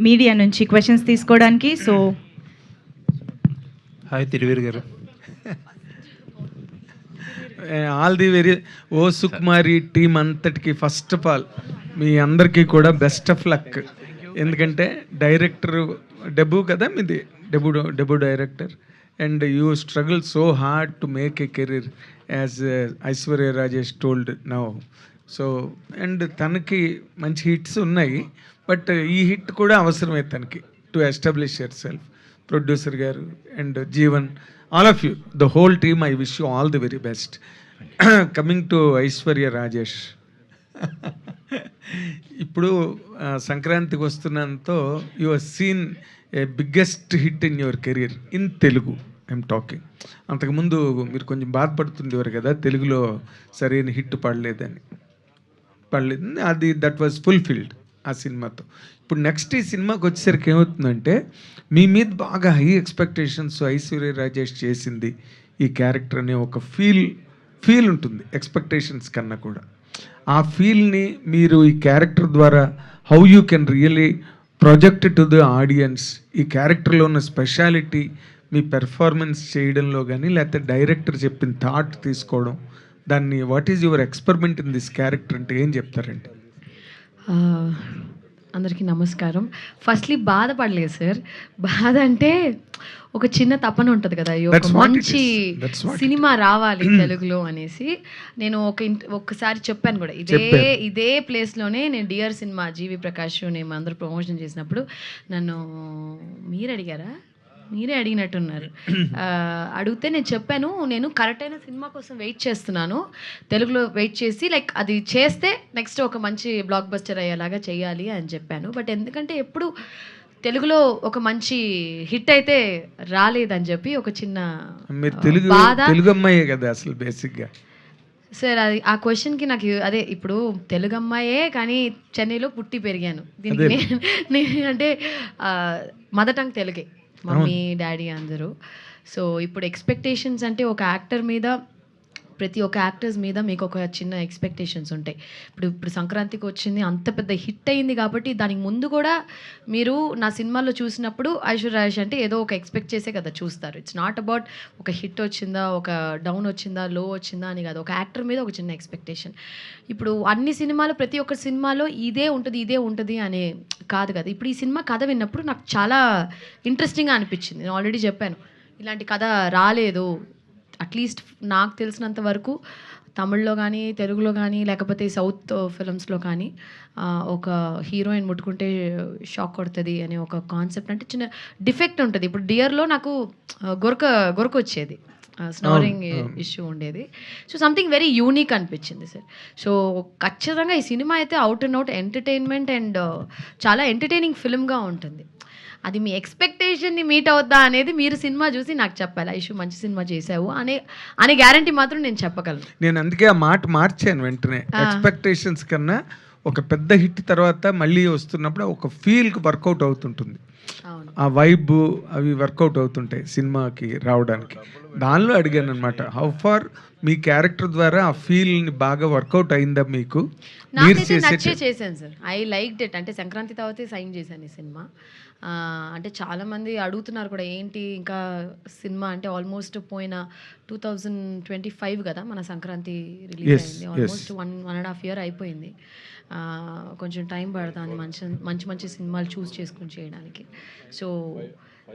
Media నుంచి questions తీసుకోవడానికి. So hi Tiruveer గారు. All the very O Sukumari team అంతటికి ఫస్ట్ ఆఫ్ ఆల్ మీ అందరికీ కూడా బెస్ట్ ఆఫ్ లక్. ఎందుకంటే డైరెక్టర్ డెబ్యూ కదా మీది, debut director, and you struggle so hard to make a career as Aishwarya Rajesh told now. So and తనకి మంచి హిట్స్ ఉన్నాయి, బట్ ఈ హిట్ కూడా అవసరమే తనకి to establish yourself. Producer గారు and Jeevan, all of you, the whole team, I wish you all the very best. Coming to Aishwarya Rajesh, ఇప్పుడు సంక్రాంతికి వస్తున్నంతో you are seen a biggest hit in your career in Telugu. I'm talking. అంతకుముందు మీరు కొంచెం బాధపడుతుండేవారు కదా, తెలుగులో సరైన హిట్ పడలేదు, అది దట్ వాజ్ ఫుల్ఫిల్డ్ ఆ సినిమాతో. ఇప్పుడు నెక్స్ట్ ఈ సినిమాకి వచ్చేసరికి ఏమవుతుందంటే, మీ మీద బాగా హై ఎక్స్పెక్టేషన్స్ ఐశ్వర్య రాజేష్ చేసింది ఈ క్యారెక్టర్ అనే ఒక ఫీల్ ఉంటుంది ఎక్స్పెక్టేషన్స్ కన్నా కూడా. ఆ ఫీల్ని మీరు ఈ క్యారెక్టర్ ద్వారా how you can really project to the audience, ఈ క్యారెక్టర్లో ఉన్న స్పెషాలిటీ మీ పెర్ఫార్మెన్స్ చేయడంలో కానీ, లేకపోతే డైరెక్టర్ చెప్పిన థాట్ తీసుకోవడం, దాన్ని what is your experiment in this character అంటే ఏం చెప్తారండి? అందరికీ నమస్కారం. ఫస్ట్లీ బాధపడలేదు సార్. బాధ అంటే ఒక చిన్న తపన ఉంటుంది కదా, ఒక మంచి సినిమా రావాలి తెలుగులో అనేసి. నేను ఒక్కసారి చెప్పాను కూడా, ఇదే ప్లేస్లోనే నేను డియర్ సినిమా జీవి ప్రకాష్ నేను అందరూ ప్రమోషన్ చేసినప్పుడు నన్ను మీరే అడిగినట్టున్నారు. అడిగితే నేను చెప్పాను, నేను కరెక్ట్ అయిన సినిమా కోసం వెయిట్ చేస్తున్నాను, తెలుగులో వెయిట్ చేసి లైక్ అది చేస్తే నెక్స్ట్ ఒక మంచి బ్లాక్ బస్టర్ అయ్యేలాగా చేయాలి అని చెప్పాను. బట్ ఎందుకంటే ఎప్పుడు తెలుగులో ఒక మంచి హిట్ అయితే రాలేదని చెప్పి ఒక చిన్న బాధ. తెలుగు అమ్మాయే కదా అసలు బేసిక్గా సార్. అది ఆ క్వశ్చన్కి నాకు అదే, ఇప్పుడు తెలుగు అమ్మాయే కానీ చెన్నైలో పుట్టి పెరిగాను. దీనికి నేను అంటే మదర్ టంగ్ తెలుగే, మమ్మీ డాడీ అందరూ. సో ఇప్పుడు ఎక్స్పెక్టేషన్స్ అంటే ఒక యాక్టర్ మీద, ప్రతి ఒక్క యాక్టర్స్ మీద మీకు ఒక చిన్న ఎక్స్పెక్టేషన్స్ ఉంటాయి. ఇప్పుడు సంక్రాంతికి వచ్చింది, అంత పెద్ద హిట్ అయింది కాబట్టి దానికి ముందు కూడా మీరు నా సినిమాలో చూసినప్పుడు ఐశ్వర్య రాజేష్ అంటే ఏదో ఒక ఎక్స్పెక్ట్ చేసే కదా చూస్తారు. ఇట్స్ నాట్ అబౌట్ ఒక హిట్ వచ్చిందా, ఒక డౌన్ వచ్చిందా, లో వచ్చిందా అని కాదు, ఒక యాక్టర్ మీద ఒక చిన్న ఎక్స్పెక్టేషన్. ఇప్పుడు అన్ని సినిమాలు, ప్రతి ఒక్క సినిమాలో ఇదే ఉంటుంది అనే కాదు కదా. ఇప్పుడు ఈ సినిమా కథ విన్నప్పుడు నాకు చాలా ఇంట్రెస్టింగ్గా అనిపించింది. నేను ఆల్రెడీ చెప్పాను, ఇలాంటి కథ రాలేదు అట్లీస్ట్ నాకు తెలిసినంత వరకు తమిళ్లో కానీ, తెలుగులో కానీ, లేకపోతే సౌత్ ఫిల్మ్స్లో కానీ. ఒక హీరోయిన్ ముట్టుకుంటే షాక్ కొడుతుంది అనే ఒక కాన్సెప్ట్, అంటే చిన్న డిఫెక్ట్ ఉంటుంది. ఇప్పుడు డియర్లో నాకు గొరక వచ్చేది, స్నోరింగ్ ఇష్యూ ఉండేది. సో సంథింగ్ వెరీ యూనిక్ అనిపించింది సార్. సో ఖచ్చితంగా ఈ సినిమా అయితే out and out entertainment and చాలా ఎంటర్టైనింగ్ ఫిల్మ్గా ఉంటుంది. అది మీ ఎక్స్పెక్టేషన్ని మీట్ అవుద్దా అనేది మీరు సినిమా చూసి నాకు చెప్పాలి. ఐషు మంచి సినిమా చేసావు అనే గ్యారంటీ మాత్రం నేను చెప్పగలను. నేను అందుకే ఆ మాట మార్చాను వెంటనే. ఎక్స్పెక్టేషన్స్ కన్నా ఒక పెద్ద హిట్ తర్వాత మళ్ళీ వస్తున్నప్పుడు ఒక ఫీల్కి వర్కౌట్ అవుతుంటుంది, ఆ వైబ్ అవి వర్కౌట్ అవుతుంటాయి సినిమాకి రావడానికి. దానిలో అడిగాను అనమాట, హౌ ఫార్ మీ క్యారెక్టర్ ద్వారా ఆ ఫీల్ని బాగా వర్కౌట్ అయిందా మీకు? నచ్చే చేశాను సార్, ఐ లైక్ ఇట్. అంటే సంక్రాంతి తర్వాతే సైన్ చేశాను ఈ సినిమా. అంటే చాలామంది అడుగుతున్నారు కూడా, ఏంటి ఇంకా సినిమా అంటే ఆల్మోస్ట్ పోయిన 2025 కదా మన సంక్రాంతి రిలీజ్ అయింది. ఆల్మోస్ట్ 1.5 year అయిపోయింది. కొంచెం టైం పడుతుంది మంచి సినిమాలు చూస్ చేసుకుని చేయడానికి. సో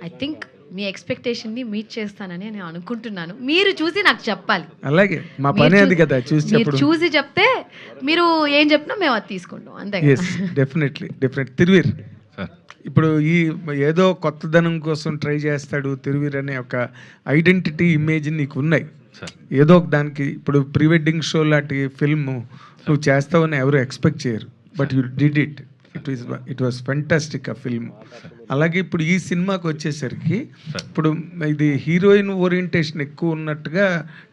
ఐ థింక్ మీ ఎక్స్పెక్టేషన్ని మీట్ చేస్తానని నేను అనుకుంటున్నాను. మీరు చూసి నాకు చెప్పాలి. అలాగే మా పని అది కదా, చూసి చెప్తే మీరు ఏం చెప్పినా మేము అది తీసుకుంటాం అంతే. డెఫినెట్లీ. తిరువీర్, ఇప్పుడు ఈ ఏదో కొత్తదనం కోసం ట్రై చేస్తాడు తిరువీర్ అనే ఒక ఐడెంటిటీ ఇమేజ్ నీకు ఉన్నాయి ఏదో ఒక దానికి. ఇప్పుడు ప్రీ వెడ్డింగ్ షో లాంటి ఫిల్మ్ నువ్వు చేస్తావని ఎవరు ఎక్స్పెక్ట్ చేయరు, but you did it. It was fantastic ఆ ఫిల్మ్. అలాగే ఇప్పుడు ఈ సినిమాకి వచ్చేసరికి ఇప్పుడు ఇది హీరోయిన్ ఓరియంటేషన్ ఎక్కువ ఉన్నట్టుగా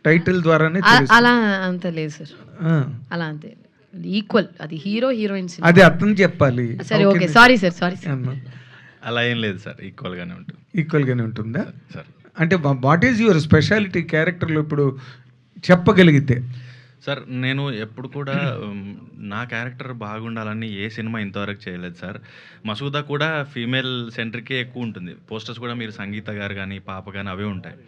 టైటిల్ ద్వారానే. అలా అంత లేదు సార్, అలా అంతే ఈక్వల్. అది హీరోయిన్ అది అర్థం చెప్పాలి. సరే ఓకే, సారీ సార్. అలా ఏం లేదు సార్, ఈక్వల్గానే ఉంటుందా సార్? అంటే వాట్ ఈజ్ యువర్ స్పెషాలిటీ క్యారెక్టర్లో ఇప్పుడు చెప్పగలిగితే? సార్ నేను ఎప్పుడు కూడా నా క్యారెక్టర్ బాగుండాలని ఏ సినిమా ఇంతవరకు చేయలేదు సార్. మసూదా కూడా ఫీమేల్ సెంట్రికే ఎక్కువ ఉంటుంది. పోస్టర్స్ కూడా మీరు సంగీత గారు కానీ పాప కానీ అవే ఉంటాయి.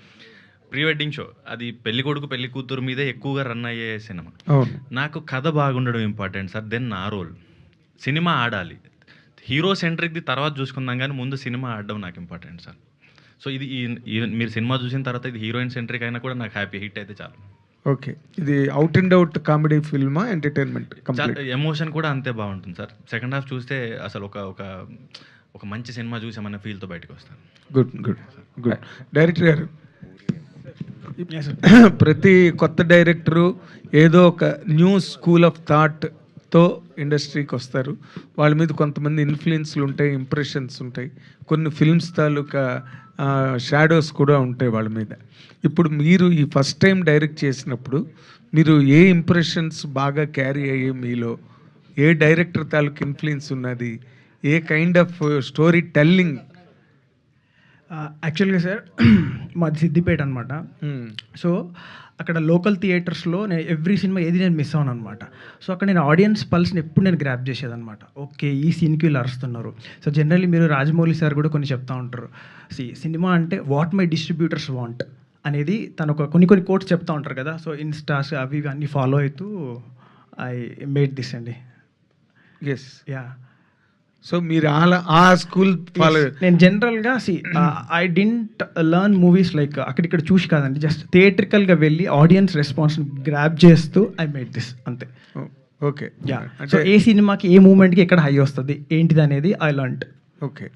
ప్రీ వెడ్డింగ్ షో అది పెళ్లి కొడుకు పెళ్లి కూతురు మీదే ఎక్కువగా రన్ అయ్యే సినిమా. నాకు కథ బాగుండడం ఇంపార్టెంట్ సార్, దెన్ నా రోల్. సినిమా ఆడాలి, హీరో సెంట్రిక్ది తర్వాత చూసుకుందాం కానీ ముందు సినిమా ఆడడం నాకు ఇంపార్టెంట్ సార్. సో ఇది మీరు సినిమా చూసిన తర్వాత ఇది హీరోయిన్ సెంట్రిక్ అయినా కూడా నాకు హ్యాపీ, హిట్ అయితే చాలు. ఓకే, ఇది అవుట్ అండ్ అవుట్ కామెడీ ఫిల్మా, ఎంటర్టైన్మెంట్? ఎమోషన్ కూడా అంతే బాగుంటుంది సార్. సెకండ్ హాఫ్ చూస్తే అసలు ఒక మంచి సినిమా చూసామన్న ఫీల్తో బయటకు వస్తాను. Good good good. డైరెక్టర్ గారు, ప్రతి కొత్త డైరెక్టరు ఏదో ఒక న్యూ స్కూల్ ఆఫ్ థాట్తో ఇండస్ట్రీకి వస్తారు. వాళ్ళ మీద కొంతమంది ఇన్ఫ్లుయెన్స్లు ఉంటాయి, ఇంప్రెషన్స్ ఉంటాయి, కొన్ని ఫిల్మ్స్ తాలూకా షాడోస్ కూడా ఉంటాయి వాళ్ళ మీద. ఇప్పుడు మీరు ఈ ఫస్ట్ టైం డైరెక్ట్ చేసినప్పుడు మీరు ఏ ఇంప్రెషన్స్ బాగా క్యారీ అయ్యి, మీలో ఏ డైరెక్టర్ తాలూకు ఇన్ఫ్లుయెన్స్ ఉన్నది, ఏ కైండ్ ఆఫ్ స్టోరీ టెల్లింగ్? యాక్చువల్గా సార్ మాది సిద్దిపేట అనమాట. సో అక్కడ లోకల్ థియేటర్స్లో నేను ఎవ్రీ సినిమా ఏది నేను మిస్ అవ్వను అనమాట. సో అక్కడ నేను ఆడియన్స్ పల్స్ని ఎప్పుడు నేను గ్రాప్ చేసేదనమాట. ఓకే, ఈ సీన్కి వీళ్ళు అరుస్తున్నారు. సో జనరల్లీ మీరు రాజమౌళి సార్ కూడా కొన్ని చెప్తా ఉంటారు, సినిమా అంటే వాట్ మై డిస్ట్రిబ్యూటర్స్ వాంట్ అనేది తను కొన్ని కోట్స్ చెప్తా ఉంటారు కదా. సో ఇన్స్టాస్ అవి అన్నీ ఫాలో అవుతూ ఐ మేడ్ దిస్ అండి. Yes, ya. సో మీరు ఆ స్కూల్ ఫాలో? నేను జనరల్గా I didn't learn movies like అక్కడిక్కడ చూసి కాదండి, జస్ట్ థియేట్రికల్గా వెళ్ళి ఆడియన్స్ రెస్పాన్స్ని గ్రాప్ చేస్తూ ఐ మేడ్ దిస్ అంతే. Okay, ya. సో ఏ సినిమాకి ఏ మూమెంట్కి ఎక్కడ హై వస్తుంది ఏంటిది అనేది ఐ లర్న్డ్. ఓకే,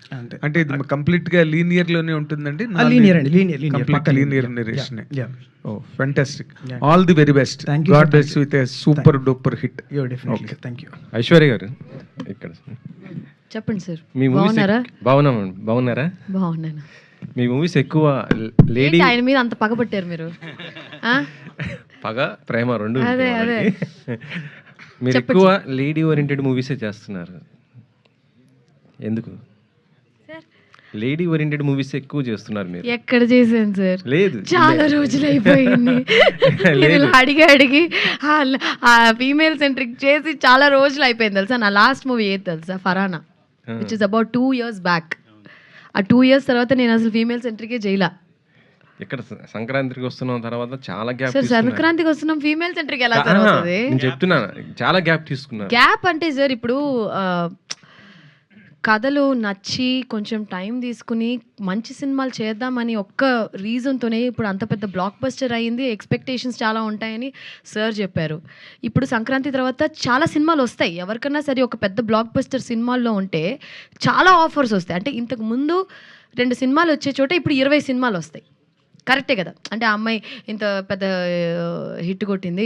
అంటే ఇది కంప్లీట్గా లీనియర్లోనే ఉంటుందండి? లీనియర్ అండి, linear narration. Oh fantastic, all the very best. God bless you with a super duper hit. Definitely, thank you. Aishwarya గారు ఇక్కడ చెప్పండి సార్. మీ మూవీస్ బాగున్నారా? బాగున్నారా? బాగున్నాను. మీ మూవీస్ ఎక్కువ లేడీ, ఆయన మీద అంత పగబట్టారు మీరు? పగ ప్రేమ రెండు అదే అదే. మీరు ఎక్కువ లేడీ ఓరియంటెడ్ మూవీసే చేస్తున్నారు, ఎందుకు? లేడీ ఓరియంటెడ్ మూవీస్ ఎక్కువ చేస్తున్నారు మీరు. ఎక్కడ చేశాను సార్? లేదు, చాలా రోజులు అయిపోయింది. అడిగి ఫీమేల్ సెంట్రిక్ చేసి చాలా రోజులు అయిపోయింది తెలుసా. నా లాస్ట్ మూవీ ఏది తెలుసా? ఫరానా, which is about 2 years back. ఆ 2 years తర్వాత నేను అసలు ఫీమేల్ సెంట్రికే చేయలా. ఇక్కడ సంక్రాంతికి వస్తున్నాం తర్వాత చాలా గ్యాప్. సార్ సంక్రాంతికి వస్తున్నాం, ఫీమేల్ సెంట్రిక్ ఎలా సార్ అవుతుంది? నేను చెప్తున్నాను, చాలా గ్యాప్ తీసుకున్నాను. గ్యాప్ అంటే సార్ ఇప్పుడు కథలు నచ్చి కొంచెం టైం తీసుకుని మంచి సినిమాలు చేద్దామని ఒక్క రీజన్తోనే ఇప్పుడు అంత పెద్ద బ్లాక్ బస్టర్ అయ్యింది. ఎక్స్పెక్టేషన్స్ చాలా ఉంటాయని సార్ చెప్పారు. ఇప్పుడు సంక్రాంతి తర్వాత చాలా సినిమాలు వస్తాయి. ఎవరికన్నా సరే ఒక పెద్ద బ్లాక్ బస్టర్ సినిమాల్లో ఉంటే చాలా ఆఫర్స్ వస్తాయి. అంటే ఇంతకు ముందు 2 సినిమాలు వచ్చే చోట ఇప్పుడు 20 సినిమాలు వస్తాయి. కరెక్టే కదా? అంటే ఆ అమ్మాయి ఇంత పెద్ద హిట్ కొట్టింది,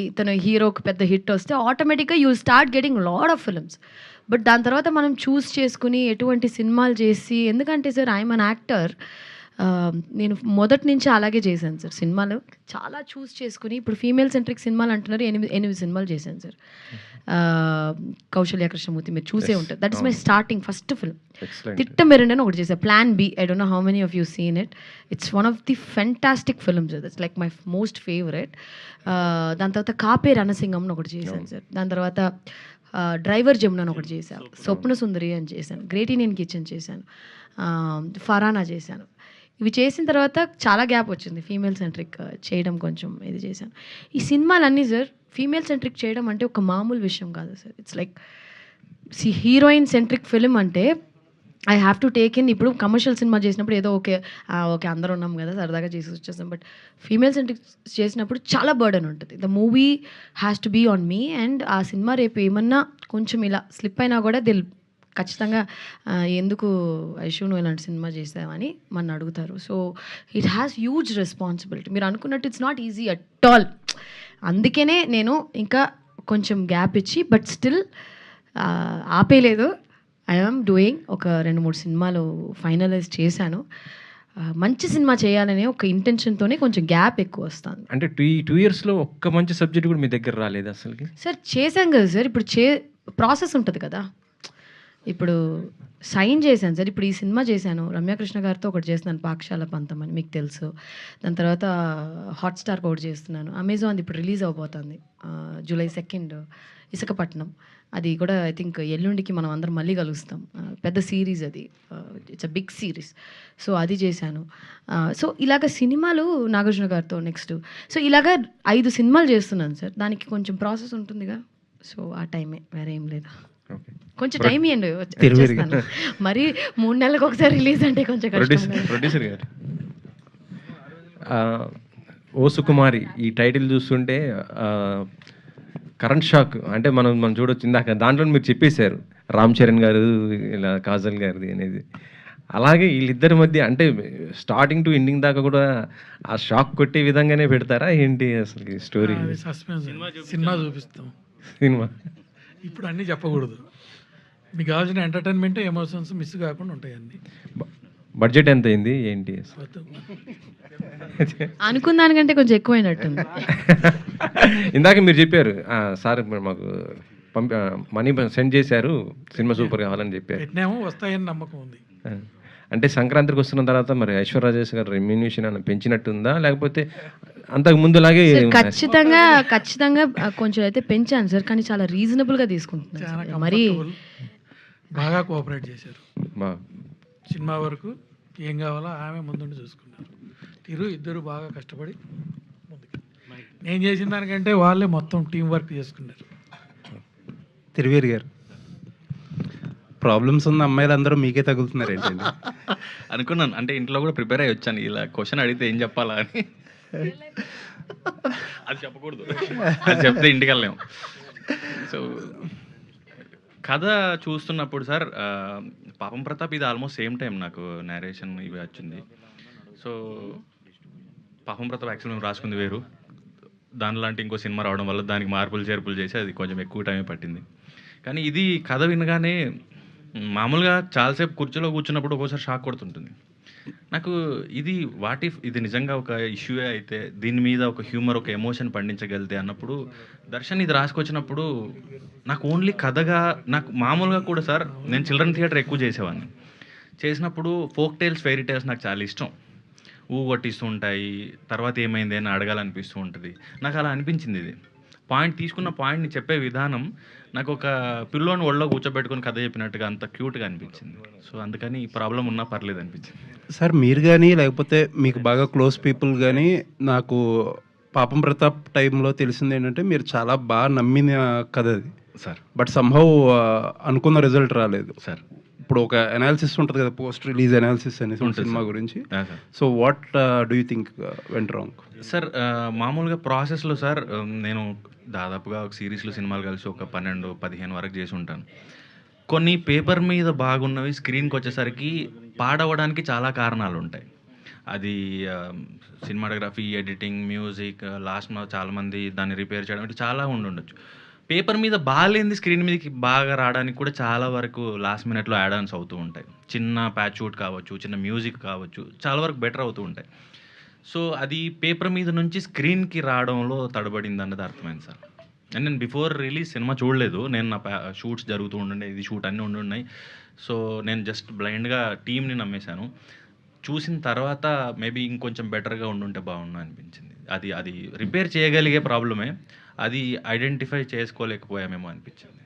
ఇతను హీరోకి పెద్ద హిట్ వస్తే ఆటోమేటిక్గా you start getting lot of films. But దాని తర్వాత మనం చూస్ చేసుకుని ఎటువంటి సినిమాలు చేసి, ఎందుకంటే సార్ ఐఎమ్ అన్ యాక్టర్, నేను మొదటి నుంచి అలాగే చేశాను సార్. సినిమాలు చాలా చూస్ చేసుకుని, ఇప్పుడు ఫీమేల్ సెంట్రిక్ సినిమాలు అంటున్నారు, 8 సినిమాలు చేశాను సార్. కౌశల్య కృష్ణమూర్తి మీరు చూసే ఉంటారు. That is my starting first film. తిట్టమెరుండి అని ఒకటి చేశాను, plan B. I don't know how many of you seen it. It's one of the fantastic films. It's like my most favourite. దాని తర్వాత కాపే రణసింగం అని ఒకటి చేశాను సార్. దాని తర్వాత డ్రైవర్ జమున అని ఒకటి చేశాను, స్వప్న సుందరి అని చేశాను, గ్రేట్ ఇండియన్ కిచెన్ చేశాను, ఫరానా చేశాను. ఇవి చేసిన తర్వాత చాలా గ్యాప్ వచ్చింది. ఫీమేల్ సెంట్రిక్ చేయడం కొంచెం ఇది చేశాను. ఈ సినిమాలన్నీ సార్ ఫీమేల్ సెంట్రిక్ చేయడం అంటే ఒక మామూలు విషయం కాదు sir. It's like heroine centric film అంటే I have to take in. ఇప్పుడు కమర్షియల్ సినిమా చేసినప్పుడు ఏదో ఓకే అందరూ ఉన్నాం కదా సరదాగా చేసి వచ్చేస్తాం. బట్ ఫీమేల్ సెంట్రిక్ చేసినప్పుడు చాలా బర్డెన్ ఉంటుంది. The movie has to be on me. And ఆ సినిమా రేపు ఏమన్నా కొంచెం ఇలా స్లిప్ అయినా కూడా ఖచ్చితంగా ఎందుకు ఐషు నువ్వు ఇలాంటి సినిమా చేసావని మన అడుగుతారు. So it has huge responsibility. మీరు అనుకున్నట్టు it's not easy at all. అందుకనే నేను ఇంకా కొంచెం గ్యాప్ ఇచ్చి, బట్ స్టిల్ ఆపేయలేదు. I'm doing. ఒక 2-3 సినిమాలు ఫైనలైజ్ చేశాను. మంచి సినిమా చేయాలనే ఒక ఇంటెన్షన్తోనే కొంచెం గ్యాప్ ఎక్కువ వస్తుంది. అంటే 2 yearsలో ఒక్క మంచి సబ్జెక్ట్ కూడా మీ దగ్గర రాలేదు అసలుకి? సార్ చేశాం కదా సార్. ఇప్పుడు ప్రాసెస్ ఉంటుంది కదా. ఇప్పుడు సైన్ చేశాను సార్. ఇప్పుడు ఈ సినిమా చేశాను, రమ్యకృష్ణ గారితో ఒకటి చేస్తున్నాను, పాఠశాల పంతం అని మీకు తెలుసు. దాని తర్వాత హాట్‌స్టార్‌కి ఒకటి చేస్తున్నాను. అమెజాన్ ఇప్పుడు రిలీజ్ అవబోతుంది జూలై 2 ఇసుకపట్నం. అది కూడా ఐ థింక్ ఎల్లుండికి మనం అందరం మళ్ళీ కలుస్తాం. పెద్ద సిరీస్ అది, it's a big series. So అది చేశాను. సో ఇలాగ సినిమాలు నాగార్జున గారితో నెక్స్ట్. సో ఇలాగ 5 సినిమాలు చేస్తున్నాను సార్. దానికి కొంచెం ప్రాసెస్ ఉంటుందిగా. సో ఆ టైమే, వేరే ఏం లేదు. కొంచెం టైం ఇవ్వండి, వచ్చేస్తాను. మరి 3 నెలలకు ఒకసారి రిలీజ్ అంటే కొంచెం కష్టం. ప్రొడ్యూసర్ గారు, ఓ సుకుమారి ఈ టైటిల్ చూస్తుంటే కరెంట్ షాక్ అంటే మనం చూడొచ్చు. ఇందాక దాంట్లో మీరు చెప్పేశారు రామ్ చరణ్ గారు ఇలా కాజల్ గారిది అనేది. అలాగే వీళ్ళిద్దరి మధ్య అంటే స్టార్టింగ్ టు ఎండింగ్ దాకా కూడా ఆ షాక్ కొట్టే విధంగానే పెడతారా ఏంటి అసలు స్టోరీ? సస్పెన్స్ సినిమా చూపిస్తాం. సినిమా ఇప్పుడు అన్నీ చెప్పకూడదు. మీకు కావాల్సిన ఎంటర్టైన్మెంట్, ఎమోషన్స్ మిస్ కాకుండా ఉంటాయి అన్నీ. బడ్జెట్ ఎంత అయింది ఏంటి అసలు? అనుకున్న దానికంటే కొంచెం ఎక్కువైనట్టుంది. ఇందాక మీరు చెప్పారు సార్ మాకు మనీ సెండ్ చేశారు, సినిమా సూపర్ కావాలని చెప్పారు. పెట్టినాము, వస్తాయని నమ్మకం ఉంది. అంటే సంక్రాంతికి వస్తున్న తర్వాత మరి ఐశ్వర్య రాజేష్ గారు రెమ్యూనేషన్ అని పెంచినట్టుందా, లేకపోతే అంతకు ముందులాగే? ఖచ్చితంగా కొంచెం అయితే పెంచాను సార్, కానీ చాలా రీజనబుల్గా తీసుకుంటున్నాను చాలా సార్. మరి బాగా కోఆపరేట్ చేశారు. బా- సినిమా వరకు ఏం కావాలో ఆమె ముందుండి చూసుకున్నారు. ఇద్దరు బాగా కష్టపడి ముందుకు. నేను చేసిన దానికంటే వాళ్ళే మొత్తం టీం వర్క్ చేసుకున్నారు. తిరువేరు గారు, ప్రాబ్లమ్స్ ఉన్న అమ్మాయిలు అందరూ మీకే తగులుతున్నారు ఏంటండి? అనుకున్నాను, అంటే ఇంట్లో కూడా ప్రిపేర్ అయ్యి వచ్చాను, ఇలా క్వశ్చన్ అడిగితే ఏం చెప్పాలా అని. అది చెప్పకూడదు, అది చెప్తే ఇంటికి వెళ్ళలేము. సో కథ చూస్తున్నప్పుడు సార్, పాపం ప్రతాప్ ఇది ఆల్మోస్ట్ సేమ్ టైం నాకు నేరేషన్ ఇవి వచ్చింది. సో పాపం ప్రతాప్ యాక్చువల్ మేము రాసుకుంది వేరు, దానిలాంటి ఇంకో సినిమా రావడం వల్ల దానికి మార్పులు చేర్పులు చేసి అది కొంచెం ఎక్కువ టైమే పట్టింది. కానీ ఇది కథ వినగానే మామూలుగా చాలాసేపు కుర్చీలో కూర్చున్నప్పుడు ఒక్కోసారి షాక్ కొడుతుంటుంది నాకు. ఇది వాట్ ఇఫ్ ఇది నిజంగా ఒక ఇష్యూయే అయితే దీని మీద ఒక హ్యూమర్, ఒక ఎమోషన్ పండించగలితే అన్నప్పుడు దర్శన్ ఇది రాసుకొచ్చినప్పుడు నాకు ఓన్లీ కథగా, నాకు మామూలుగా కూడా సార్ నేను చిల్డ్రన్ థియేటర్ ఎక్కువ చేసేవాడిని. చేసినప్పుడు ఫోక్ టేల్స్, ఫెయిరీ టేల్స్ నాకు చాలా ఇష్టం. కొట్టిస్తూ ఉంటాయి, తర్వాత ఏమైంది అని అడగాలనిపిస్తూ ఉంటుంది. నాకు అలా అనిపించింది. ఇది పాయింట్ తీసుకున్న పాయింట్ని చెప్పే విధానం నాకు ఒక పిల్లోని ఒళ్ళో కూర్చోబెట్టుకుని కథ చెప్పినట్టుగా అంత క్యూట్గా అనిపించింది. సో అందుకని ఈ ప్రాబ్లం ఉన్నా పర్లేదు అనిపించింది. సార్ మీరు కానీ లేకపోతే మీకు బాగా క్లోజ్ పీపుల్ కానీ, నాకు పాపం ప్రతాప్ టైంలో తెలిసింది ఏంటంటే మీరు చాలా బాగా నమ్మిన కథ అది సార్. బట్ సంహౌ అనుకున్న రిజల్ట్ రాలేదు సార్ ఇప్పుడు ఒక అనాలిసిస్ ఉంటుంది కదా, పోస్ట్ రిలీజ్ అనాలిసిస్ అనేసి సినిమా గురించి. So what do you think went wrong? Sir మామూలుగా ప్రాసెస్లో సార్ నేను దాదాపుగా ఒక సిరీస్లో సినిమాలు కలిసి ఒక 12-15 వరకు చేసి ఉంటాను. కొన్ని పేపర్ మీద బాగున్నవి స్క్రీన్కి వచ్చేసరికి పాడవడానికి చాలా కారణాలు ఉంటాయి. అది సినిమాటోగ్రఫీ, ఎడిటింగ్, మ్యూజిక్, లాస్ట్లో చాలామంది దాన్ని రిపేర్ చేయడం, ఇట్లా చాలా ఉండొచ్చు. పేపర్ మీద బాగాలేంది స్క్రీన్ మీదకి బాగా రావడానికి కూడా చాలా వరకు లాస్ట్ మినిట్లో యాడ్ ఆన్స్ అవుతూ ఉంటాయి. చిన్న ప్యాచ్ షూట్ కావచ్చు, చిన్న మ్యూజిక్ కావచ్చు, చాలా వరకు బెటర్ అవుతూ ఉంటాయి. సో అది పేపర్ మీద నుంచి స్క్రీన్కి రావడంలో తడబడింది అన్నది అర్థమైంది సార్. అండ్ నేను బిఫోర్ రిలీజ్ సినిమా చూడలేదు. నేను నా షూట్స్ జరుగుతూ ఉండే, ఇది షూట్ అన్నీ ఉండున్నాయి. సో నేను జస్ట్ బ్లైండ్గా టీమ్ని నమ్మేశాను. చూసిన తర్వాత మేబీ ఇంకొంచెం బెటర్గా ఉండుంటే బాగుండు అనిపించింది. అది రిపేర్ చేయగలిగే ప్రాబ్లమే, అది ఐడెంటిఫై చేసుకోలేకపోయామేమో అనిపించింది.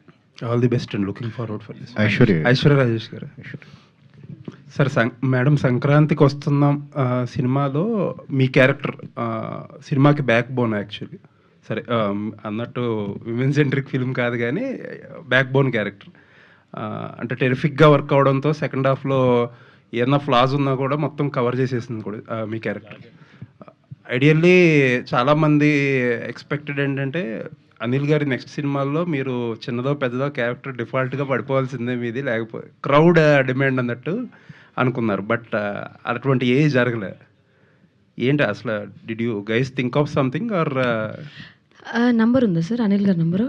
All the best and looking forward for this. Aishwarya Rajesh గారు. సార్ మేడం, సంక్రాంతికి వస్తున్నాం సినిమాలో మీ క్యారెక్టర్ సినిమాకి బ్యాక్ బోన్ యాక్చువల్లీ. సరే అన్నట్టు విమెన్ సెంట్రిక్ ఫిల్మ్ కాదు కానీ బ్యాక్ బోన్ క్యారెక్టర్. అంటే టెరిఫిక్గా వర్క్ అవడంతో సెకండ్ హాఫ్లో ఏదైనా ఫ్లాస్ ఉన్నా కూడా మొత్తం కవర్ చేసేసింది కూడా మీ క్యారెక్టర్. ఐడియల్లీ చాలామంది ఎక్స్పెక్టెడ్ ఏంటంటే అనిల్ గారి నెక్స్ట్ సినిమాల్లో మీరు చిన్నదో పెద్దదో క్యారెక్టర్ డిఫాల్ట్గా పడిపోవాల్సిందే మీది, లేకపోతే క్రౌడ్ డిమాండ్ అన్నట్టు అనుకున్నారు. బట్ అటువంటి ఏ జరగలే. ఏంటి అసలు, did you guys think of something or? Number ఉందా సార్, అనిల్ గారి నంబరు?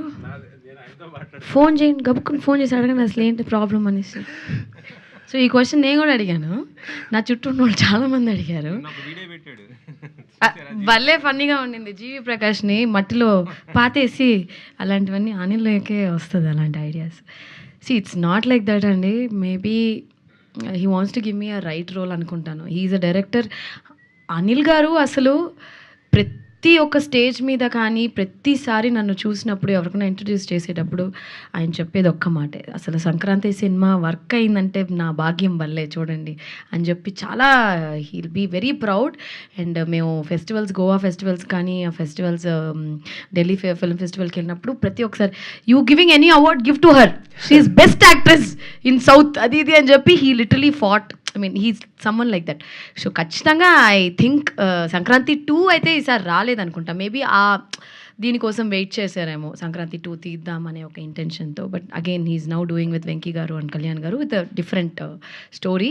ఫోన్ చేయండి, గబుక్కుని ఫోన్ చేసి అడగండి అసలు ఏంటి ప్రాబ్లం అనేసి. సో ఈ క్వశ్చన్ నేను కూడా అడిగాను, నా చుట్టూ ఉన్న వాళ్ళు చాలామంది అడిగారు. భలే ఫన్నీగా ఉండింది. జీవి ప్రకాష్ని మట్టిలో పాతేసి అలాంటివన్నీ అనిల్కే వస్తుంది అలాంటి ideas. It's not like that అండి. Maybe he wants to give me a right role అనుకుంటాను. He's a director. అనిల్ గారు అసలు ప్రతి ఒక్క స్టేజ్ మీద కానీ ప్రతిసారి నన్ను చూసినప్పుడు ఎవరికైనా ఇంట్రడ్యూస్ చేసేటప్పుడు ఆయన చెప్పేది ఒక్క మాటే, అసలు సంక్రాంతి సినిమా వర్క్ అయిందంటే నా భాగ్యం వల్లే చూడండి అని చెప్పి చాలా he'll be very proud. And మేము ఫెస్టివల్స్, గోవా ఫెస్టివల్స్ కానీ ఆ ఫెస్టివల్స్, ఢిల్లీ ఫిల్మ్ ఫెస్టివల్కి వెళ్ళినప్పుడు ప్రతి ఒక్కసారి you giving any award give to her, she's best actress in South, అది ఇది అని చెప్పి he literally fought. I mean he's someone like that. So ఖచ్చితంగా ఐ థింక్ సంక్రాంతి 2 అయితే ఈసారి రాలేదనుకుంటా. మేబీ దీనికోసం వెయిట్ చేశారేమో, సంక్రాంతి 2 తీద్దామనే ఒక ఇంటెన్షన్తో. But again he's now doing with Venky గారు అండ్ కళ్యాణ్ గారు విత్ డిఫరెంట్ స్టోరీ.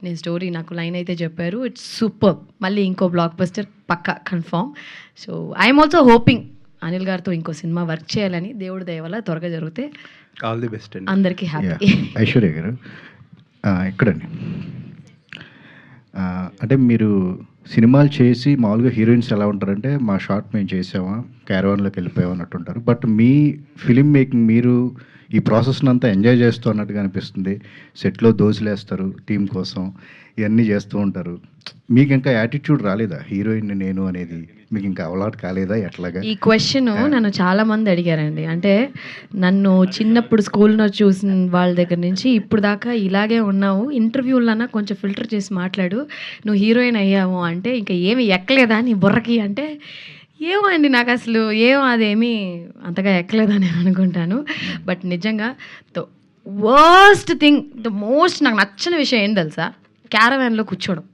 నేను స్టోరీ నాకు లైన్ అయితే చెప్పారు, ఇట్స్ సూపర్. మళ్ళీ ఇంకో బ్లాక్ బస్టర్ పక్కా confirm. So I'm also hoping Anil గారితో ఇంకో సినిమా వర్క్ చేయాలని. దేవుడి దయ వల్ల త్వరగా జరిగితే ఆల్ ది బెస్ట్ అండి. అందరికీ హ్యాపీ. ఐశ్వర్య గారు ఎక్కడండి? అంటే మీరు సినిమాలు చేసి మామూలుగా హీరోయిన్స్ ఎలా ఉంటారంటే మా షార్ట్ మేము చేసామా క్యారవాన్లోకి వెళ్ళిపోయాం అన్నట్టు ఉంటారు. బట్ మీ ఫిలిం మేకింగ్ మీరు ఈ ప్రాసెస్ని అంతా ఎంజాయ్ చేస్తూ అన్నట్టుగా అనిపిస్తుంది. సెట్లో దోశలేస్తారు టీం కోసం, ఇవన్నీ చేస్తూ ఉంటారు. మీకు ఇంకా యాటిట్యూడ్ రాలేదా హీరోయిన్ నేను అనేది? మీకు ఇంకా అలవాటు కాలేదా ఎట్లాగా? ఈ క్వశ్చన్ నన్ను చాలా మంది అడిగారండి. అంటే నన్ను చిన్నప్పుడు స్కూల్లో చూసిన వాళ్ళ దగ్గర నుంచి ఇప్పుడు దాకా ఇలాగే ఉన్నావు, ఇంటర్వ్యూలన్నా కొంచెం ఫిల్టర్ చేసి మాట్లాడు, నువ్వు హీరోయిన్ అయ్యావు అంటే ఇంకా ఏమి ఎక్కలేదా నీ బుర్రకి అంటే, ఏమో అండి నాకు అసలు అదేమీ అంతగా ఎక్కలేదని అనుకుంటాను. బట్ నిజంగా the worst thing, the most నాకు నచ్చిన విషయం ఏం తెలుసా, క్యారవాన్లో కూర్చోవడం.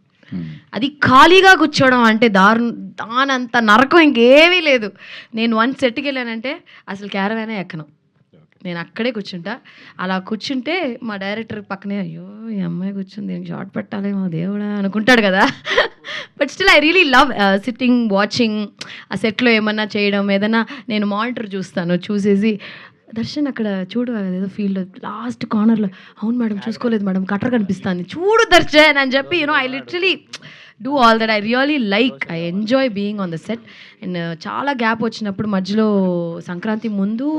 అది ఖాళీగా కూర్చోవడం అంటే దానంత నరకం ఇంకేమీ లేదు. నేను వన్ సెట్కి వెళ్ళానంటే అసలు క్యారవానే ఎక్కను, నేను అక్కడే కూర్చుంటా. అలా కూర్చుంటే మా డైరెక్టర్ పక్కనే, అయ్యో ఈ అమ్మాయి కూర్చుంది, దీనికి షార్ట్ పెట్టాలేమో దేవుడా అనుకుంటాడు కదా. But still I really love sitting watching. ఆ సెట్లో ఏమన్నా చేయడం, ఏదన్నా నేను మానిటర్ చూస్తాను, చూసేసి దర్శన్ అక్కడ చూడు ఏదో ఫీల్డ్ లాస్ట్ కార్నర్లో, అవును మేడం చూసుకోలేదు మేడం కట్టర్ కనిపిస్తుంది చూడు దర్శన్ అని చెప్పి I literally do all that. I really like, I enjoy being on the set. And చాలా గ్యాప్ వచ్చినప్పుడు మధ్యలో సంక్రాంతి ముందు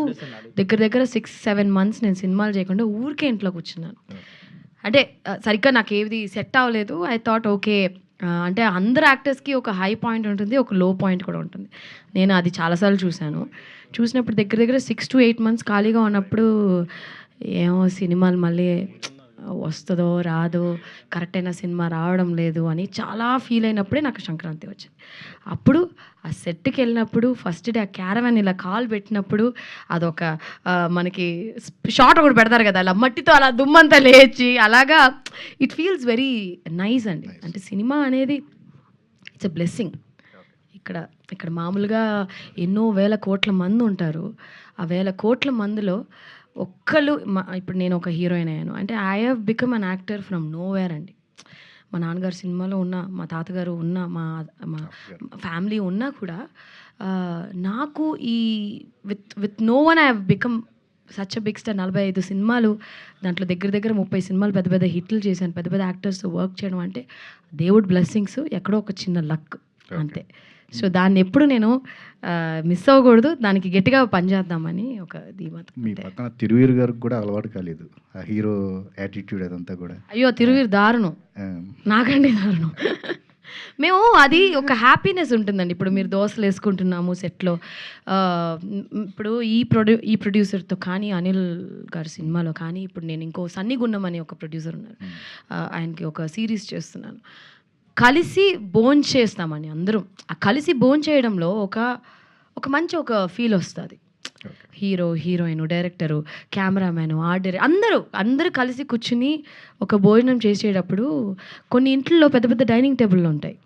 దగ్గర 6-7 months నేను సినిమాలు చేయకుండా ఊరికే ఇంట్లో కూర్చున్నాను. అంటే సరిగ్గా నాకు ఏది సెట్ అవ్వలేదు. ఐ థాట్ ఓకే, అంటే అందరు యాక్టర్స్కి ఒక హై పాయింట్ ఉంటుంది, ఒక లో పాయింట్ కూడా ఉంటుంది. నేను అది చాలాసార్లు చూసినప్పుడు దగ్గర 6 to 8 months ఖాళీగా ఉన్నప్పుడు ఏమో సినిమాలు మళ్ళీ వస్తుందో రాదో, కరెక్ట్ అయిన సినిమా రావడం లేదు అని చాలా ఫీల్ అయినప్పుడే నాకు సంక్రాంతి వచ్చింది. అప్పుడు ఆ సెట్కి వెళ్ళినప్పుడు ఫస్ట్ డే ఆ క్యారవాన్ ఇలా కాల్ పెట్టినప్పుడు అదొక మనకి షార్ట్ ఒకటి పెడతారు కదా, అలా మట్టితో అలా దుమ్మంతా లేచి అలాగా ఇట్ ఫీల్స్ వెరీ నైస్ అండి. అంటే సినిమా అనేది ఇట్స్ ఎ బ్లెస్సింగ్. ఇక్కడ మామూలుగా ఎన్నో వేల కోట్ల మంది ఉంటారు. ఆ వేల కోట్ల మందిలో ఒక్కళ్ళు ఇప్పుడు నేను ఒక హీరోయిన్ అయ్యాను అంటే I have become an actor from nowhere అండి. మా నాన్నగారు సినిమాలో ఉన్నా, మా తాతగారు ఉన్నా, మా ఫ్యామిలీ ఉన్నా కూడా నాకు ఈ with no one I have become such a big star. 45 సినిమాలు, దాంట్లో దగ్గర 30 సినిమాలు పెద్ద హిట్లు చేశాను, పెద్ద యాక్టర్స్తో వర్క్ చేయడం అంటే దేవుడి బ్లెస్సింగ్స్, ఎక్కడో ఒక చిన్న లక్ అంతే. సో దాన్ని ఎప్పుడు నేను మిస్ అవ్వకూడదు, దానికి గట్టిగా పనిచేద్దామని ఒక ధీమత. మీ పక్కన తిరువీరు గారికి కూడా అలవాటు కాలేదు ఆ హీరో యాటిట్యూడ్ అదంతా కూడా? అయ్యో తిరువీరు దారుణం, నాకండి దారుణం. మేము అది ఒక హ్యాపీనెస్ ఉంటుందండి. ఇప్పుడు మీరు దోశలు వేసుకుంటున్నాము సెట్లో, ఇప్పుడు ఈ ప్రొడ్యూసర్తో కానీ అనిల్ గారి సినిమాలో కానీ, ఇప్పుడు నేను ఇంకో సన్నీ గున్నం అని ఒక ప్రొడ్యూసర్ ఉన్నారు, ఆయనకి ఒక సిరీస్ చేస్తున్నాను. కలిసి బోన్ చేస్తామని అందరం, ఆ కలిసి బోన్ చేయడంలో ఒక మంచి ఒక ఫీల్ వస్తుంది. Hero, heroine, director, cameraman, art director అందరూ కలిసి కూర్చుని ఒక భోజనం చేసేటప్పుడు కొన్ని ఇంట్లో పెద్ద డైనింగ్ టేబుల్లో ఉంటాయి,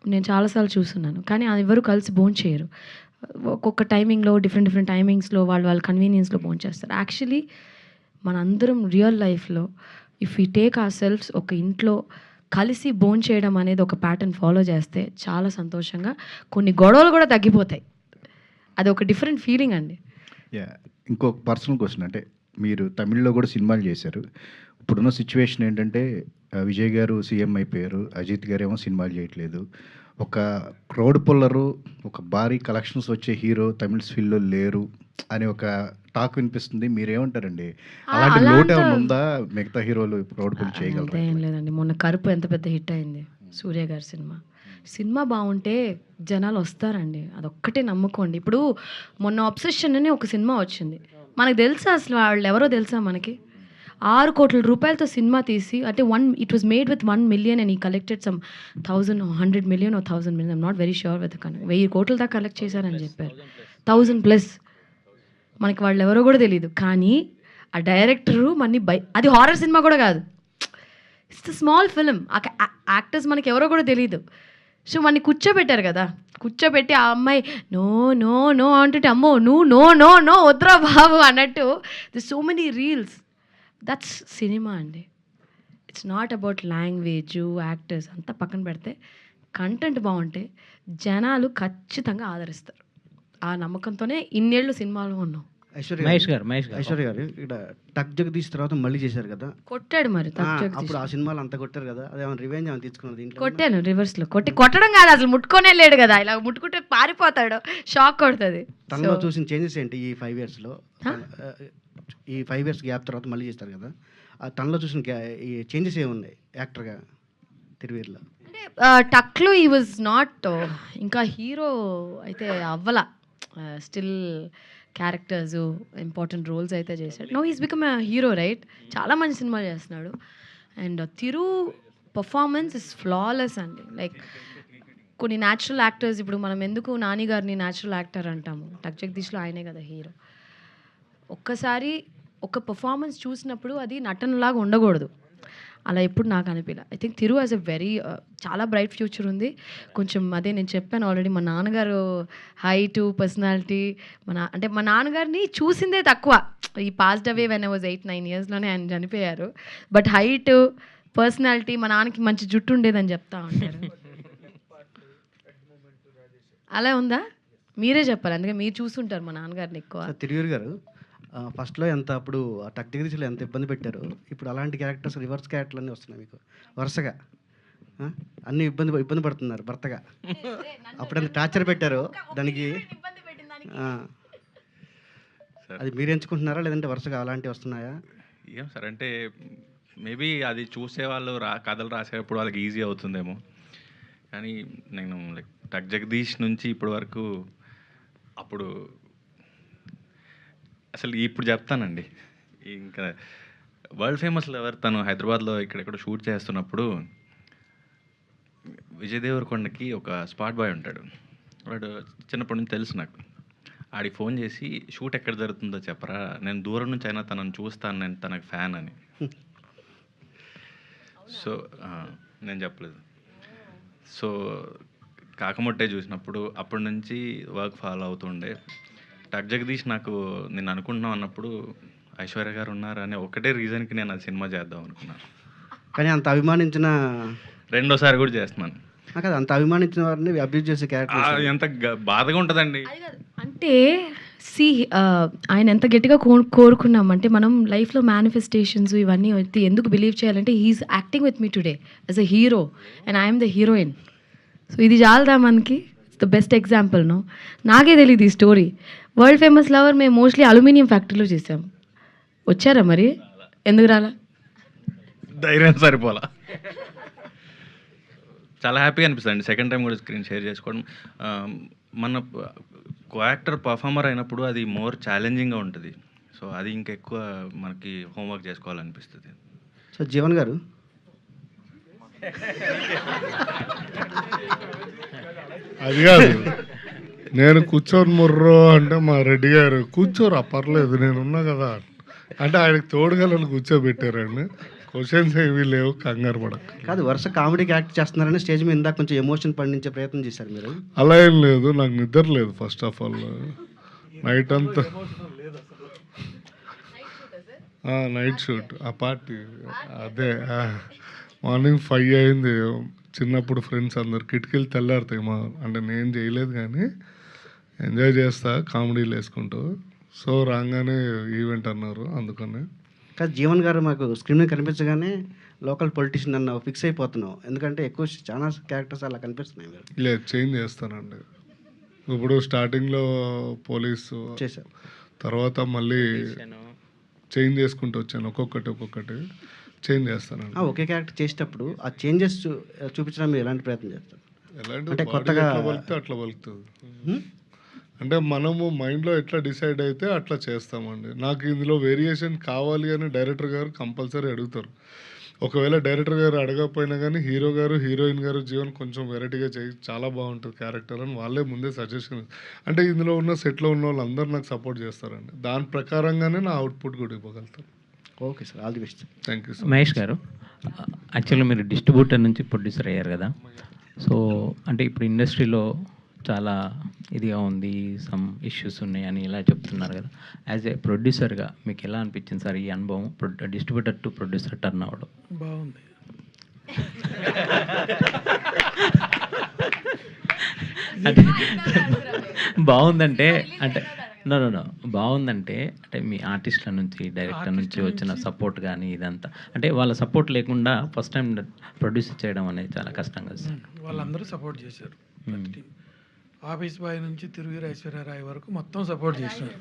నేను చాలాసార్లు చూస్తున్నాను, కానీ ఎవరు కలిసి భోజనం చేయరు. ఒక్కొక్క టైమింగ్లో డిఫరెంట్ టైమింగ్స్లో వాళ్ళ కన్వీనియన్స్లో భోజనం చేస్తారు. యాక్చువల్లీ మనందరం రియల్ లైఫ్లో if you take our selves ఒక ఇంట్లో కలిసి భోజనం చేయడం అనేది ఒక ప్యాటర్న్ ఫాలో చేస్తే చాలా సంతోషంగా కొన్ని గొడవలు కూడా తగ్గిపోతాయి. అది ఒక డిఫరెంట్ ఫీలింగ్ అండి. ఇంకొక పర్సనల్ క్వశ్చన్, అంటే మీరు తమిళ్లో కూడా సినిమాలు చేశారు. ఇప్పుడున్న సిచ్యువేషన్ ఏంటంటే విజయ్ గారు సీఎం అయిపోయారు, అజిత్ గారు ఏమో సినిమాలు చేయట్లేదు. ఒక క్రౌడ్ పుల్లరు, ఒక భారీ కలెక్షన్స్ వచ్చే హీరో తమిళ్ ఫీల్డ్లో లేరు అనే ఒక టాక్ వినిపిస్తుంది. మీరేమంటారండి? అలాంటి లోటు ఏమైనా ఉందా? మిగతా హీరోలు ప్రౌడ్‌ఫుల్ అంతే చేయగలరా? ఏం లేదండి. మొన్న 'కరుపు' ఎంత పెద్ద హిట్ అయింది. సూర్య గారి సినిమా. సినిమా బావుంటే జనాలు వస్తారండి. అదొక్కటే నమ్ముకోండి. ఇప్పుడు మొన్న 'అబ్సెషన్' అని ఒక సినిమా వచ్చింది. మనకు తెలుసా అసలు వాళ్ళెవరో తెలుసా మనకి? 6 కోట్ల రూపాయలతో సినిమా తీసి అంటే it was made with 1 million and he collected some 1000 100 million or 1000 million. I'm not very sure with 1000 కోట్ల దాకా కలెక్ట్ చేశారని చెప్పారు. 1000+. మనకి వాళ్ళెవరో కూడా తెలీదు. కానీ ఆ డైరెక్టరు అది హారర్ సినిమా కూడా కాదు. It's a small film. Actors మనకి ఎవరో కూడా తెలీదు. సో మనని కూర్చోబెట్టారు కదా, కూర్చోబెట్టి ఆ అమ్మాయి నో నో నో అంటుంటే అమ్మో నువ్వు నో నో నో వద్దురా బాబు అన్నట్టు the so many reels. That's cinema అండి. It's not about language, actors అంతా పక్కన పెడితే కంటెంట్ బాగుంటే జనాలు ఖచ్చితంగా ఆదరిస్తారు. ఆ నమ్మకంతోనే ఇన్నేళ్ళు సినిమాలో ఉన్నాం. మహేష్ గారు ఐశ్వర్య గారు ఇక్కడ టక్ జగదీష్ తర్వాత మళ్ళీ చేశారు కదా, కొట్టాడు మరి అప్పుడు ఆ సినిమాలు అంతా కొట్టారు కదా, అదేమైనా రివెంజ్ ఏమైనా తీసుకున్నారు దీంట్లో? కొట్టాను రివర్స్లో. కొట్టడం కాదు, అసలు ముట్టుకొనే లేడు కదా, ఇలా ముట్టుకుంటే పారిపోతాడు, షాక్ కొడుతుంది. తనలో చూసిన చేంజెస్ ఏంటి ఈ 5 yearsలో? ఈ 5 years గ్యాప్ తర్వాత మళ్ళీ చేస్తారు కదా, తనలో చూసిన ఈ చేంజెస్ ఏమున్నాయి యాక్టర్గా తిరువీరులో? అంటే టక్లో ఈ వాజ్ నాట్ ఇంకా హీరో అయితే అవ్వలా, స్టిల్ క్యారెక్టర్స్ ఇంపార్టెంట్ రోల్స్ అయితే చేశాడు. No he's become hero right. చాలా మంచి సినిమాలు చేస్తున్నాడు. And Tiru performance is flawless అండి. లైక్ కొన్ని న్యాచురల్ యాక్టర్స్, ఇప్పుడు మనం ఎందుకు నాని గారిని న్యాచురల్ యాక్టర్ అంటాము, టక్ జగదీష్లో ఆయనే కదా హీరో. ఒక్కసారి ఒక పర్ఫార్మెన్స్ చూసినప్పుడు అది నటనలాగా ఉండకూడదు, అలా ఎప్పుడు నాకు అనిపించలే. I think Thiru as a very చాలా బ్రైట్ ఫ్యూచర్ ఉంది. కొంచెం అదే నేను చెప్పాను ఆల్రెడీ, మా నాన్నగారు హైటు పర్సనాలిటీ, అంటే మా నాన్నగారిని చూసిందే తక్కువ. ఈ passed away when I was 8-9 yearsలోనే ఆయన చనిపోయారు. బట్ హైట్ పర్సనాలిటీ, మా నాన్నకి మంచి జుట్టు ఉండేదని చెప్తా ఉంటారు. అలా ఉందా? మీరే చెప్పాలి, అందుకే మీరు చూసుంటారు మా నాన్నగారిని ఎక్కువ. తిరువీరు గారు ఫస్ట్లో ఎంత అప్పుడు టక్ జగదీష్లో ఎంత ఇబ్బంది పెట్టారు, ఇప్పుడు అలాంటి క్యారెక్టర్స్ రివర్స్ క్యారెక్టర్లు అన్నీ వస్తున్నాయి మీకు వరుసగా. అన్నీ ఇబ్బంది పడుతున్నారు భర్తగా. అప్పుడు ఎంత టార్చర్ పెట్టారు దానికి, అది మీరు ఎంచుకుంటున్నారా లేదంటే వరుసగా అలాంటివి వస్తున్నాయా? ఏం సార్ అంటే మేబీ అది చూసేవాళ్ళు కథలు రాసేటప్పుడు వాళ్ళకి ఈజీ అవుతుందేమో, కానీ నేను లైక్ టక్ జగదీష్ నుంచి ఇప్పటి వరకు అప్పుడు అసలు ఇప్పుడు చెప్తానండి, ఇంకా వరల్డ్ ఫేమస్ లవర్ తను హైదరాబాద్లో ఇక్కడెక్కడ షూట్ చేస్తున్నప్పుడు విజయ్ దేవరకొండకి ఒక స్పాట్ బాయ్ ఉంటాడు, వాడు చిన్నప్పటి నుంచి తెలుసు నాకు. ఆడికి ఫోన్ చేసి షూట్ ఎక్కడ జరుగుతుందో చెప్పరా, నేను దూరం నుంచి అయినా తనను చూస్తాను, నేను తనకు ఫ్యాన్ అని. సో నేను చెప్పలేదు. సో కాకమొట్టే చూసినప్పుడు అప్పటి నుంచి వర్క్ ఫాలో అవుతుండే. టక్ జగదీష్ నాకు నేను అనుకుంటున్నాం అన్నప్పుడు ఐశ్వర్య గారు ఉన్నారు అనే ఒకటే రీజన్కి నేను అది సినిమా చేద్దాం అనుకున్నాను. కానీ అంత అభిమానించిన రెండోసారి కూడా చేస్తున్నాను కదా, అంత అభిమానించిన వారిని అబ్యూజ్ చేసే క్యారెక్టర్ ఎంత బాధగా ఉంటుందండి. అంటే ఆయన ఎంత గట్టిగా కోరుకున్నామంటే మనం లైఫ్లో మేనిఫెస్టేషన్స్ ఇవన్నీ వచ్చి ఎందుకు బిలీవ్ చేయాలంటే he's acting with me today as a hero and I'm the heroine. So ఇది చాలదా మనకి? It's the best example. నాకే తెలియదు ఈ స్టోరీ. వరల్డ్ ఫేమస్ లవర్ మేము మోస్ట్లీ అల్యూమినియం ఫ్యాక్టరీలో చేసాము. వచ్చారా మరి? ఎందుకు రాలా? ధైర్యం సరిపోలా. చాలా హ్యాపీగా అనిపిస్తుంది సెకండ్ టైం కూడా స్క్రీన్ షేర్ చేసుకోవడం. మన కో యాక్టర్ పర్ఫార్మర్ అయినప్పుడు అది మోర్ ఛాలెంజింగ్గా ఉంటుంది. సో అది ఇంకెక్కువ మనకి హోంవర్క్ చేసుకోవాలనిపిస్తుంది. సో జీవన్ గారు అది కాదు, నేను కూర్చొని ముర్రో అంటే మా రెడ్డి గారు కూర్చోరా పర్లేదు నేనున్నా కదా అంటే ఆయనకు తోడుగలను కూర్చోబెట్టారండి. క్వశ్చన్స్ ఏమీ లేవు, కంగారు పడక. కాదు, వరుస కామెడీకి యాక్ట్ చేస్తున్నారని స్టేజ్ మీద ఇందాక కొంచెం ఎమోషన్ పండించే ప్రయత్నం చేశారు మీరు. అలా ఏం లేదు, నాకు నిద్ర లేదు ఫస్ట్ ఆఫ్ ఆల్. నైట్ అంతా నైట్ షూట్ ఆ పార్టీ అదే మార్నింగ్ 5 అయింది. చిన్నప్పుడు ఫ్రెండ్స్ అందరు కిటికీలు తెల్లారుతాయి మా, అంటే నేను చేయలేదు కానీ ఎంజాయ్ చేస్తా కామెడీలు వేసుకుంటూ. సో రాగానే ఈవెంట్ అన్నారు అందుకని. కాదు జీవన్ గారు మాకు స్క్రీన్ మీద కనిపించగానే లోకల్ పొలిటీషియన్ అన్న ఫిక్స్ అయిపోతున్నాం, ఎందుకంటే ఎక్కువ చాలా క్యారెక్టర్స్ అలా కనిపిస్తున్నాయి. మీరు లేదు చేంజ్ చేస్తానండి. ఇప్పుడు స్టార్టింగ్లో పోలీసు చేశారు, తర్వాత మళ్ళీ చేంజ్ చేసుకుంటూ వచ్చాను, ఒక్కొక్కటి చేంజ్ చేస్తానండి. ఒకే క్యారెక్టర్ చేసేటప్పుడు ఆ చేంజెస్ చూపించడం మీరు ఎలాంటి ప్రయత్నం చేస్తారు? ఎలాంటి అంటే body కొత్తగా ఎట్లా పలికితే అట్లా పలుకుతుంది. అంటే మనము మైండ్లో ఎట్లా డిసైడ్ అయితే అట్లా చేస్తామండి. నాకు ఇందులో వేరియేషన్ కావాలి అని డైరెక్టర్ గారు కంపల్సరీ అడుగుతారు. ఒకవేళ డైరెక్టర్ గారు అడగకపోయినా కానీ హీరో గారు, హీరోయిన్ గారు జీవన్ కొంచెం వెరైటీగా చేయి, చాలా బాగుంటుంది క్యారెక్టర్ అని వాళ్ళే ముందే సజెషన్. అంటే ఇందులో ఉన్న సెట్లో ఉన్న వాళ్ళందరూ నాకు సపోర్ట్ చేస్తారండి. దాని ప్రకారంగానే నా అవుట్పుట్ కూడా ఇవ్వగలుగుతాను. Okay sir, all the best. Thank you. Mahesh గారు, యాక్చువల్గా మీరు డిస్ట్రిబ్యూటర్ నుంచి ప్రొడ్యూసర్ అయ్యారు కదా, సో అంటే ఇప్పుడు ఇండస్ట్రీలో చాలా ఇదిగా ఉంది, సమ్ ఇష్యూస్ ఉన్నాయి అని ఇలా చెప్తున్నారు కదా. యాజ్ ఏ ప్రొడ్యూసర్గా మీకు ఎలా అనిపించింది సార్ ఈ అనుభవం, డిస్ట్రిబ్యూటర్ టు ప్రొడ్యూసర్ టర్న్ అవ్వడం? బాగుంది. అంటే బాగుందంటే అంటే నో బాగుందంటే అంటే మీ ఆర్టిస్ట్ల నుంచి, డైరెక్టర్ నుంచి వచ్చిన సపోర్ట్ కానీ ఇదంతా, అంటే వాళ్ళ సపోర్ట్ లేకుండా ఫస్ట్ టైం ప్రొడ్యూస్ చేయడం అనేది చాలా కష్టం కదా సార్. వాళ్ళందరూ సపోర్ట్ చేశారు. ఆఫీస్ బాయ్ నుంచి తిరుగిరి ఐశ్వర్యరాయ్ వరకు మొత్తం సపోర్ట్ చేసినారు.